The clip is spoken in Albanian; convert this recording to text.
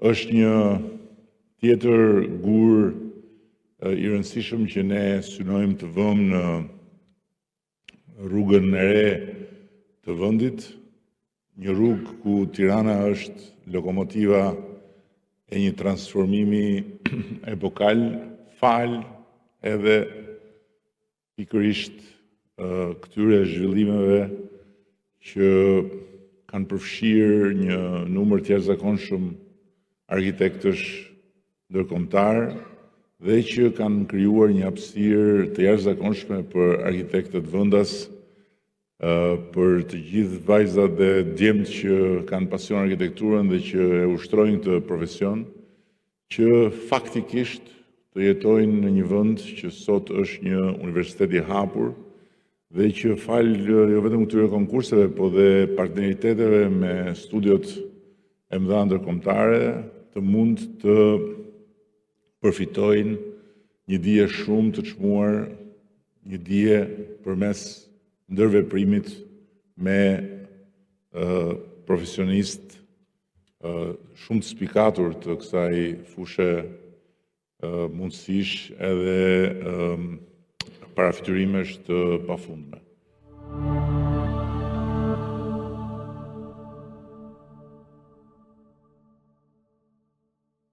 është një tjetër gur i rëndësishëm që ne synojmë të vëmë në rrugën e re të vendit, një rrugë ku Tirana është lokomotiva e një transformimi epokal, fal edhe pikërisht këtyre zhvillimeve që kanë përfshirë një numër të jashtëzakonshëm arkitektësh ndërkombëtar dhe që kanë krijuar një hapësirë të jashtëzakonshme për arkitektët vendas, për të gjithë vajzat dhe djemtë që kanë pasion arkitekturën dhe që e ushtrojnë këtë profesion, që faktikisht të jetojnë në një vend që sot është një universitet i hapur dhe që falë jo vetëm këtyre konkurseve, po dhe partneriteteve me studiot e mëdha ndërkombëtare të mund të përfitojnë një dije shumë të çmuar, një dije përmes ndërveprimit me profesionistë shumë të spikatur të kësaj fushë mundësish edhe parafytyrimesh të pafundme.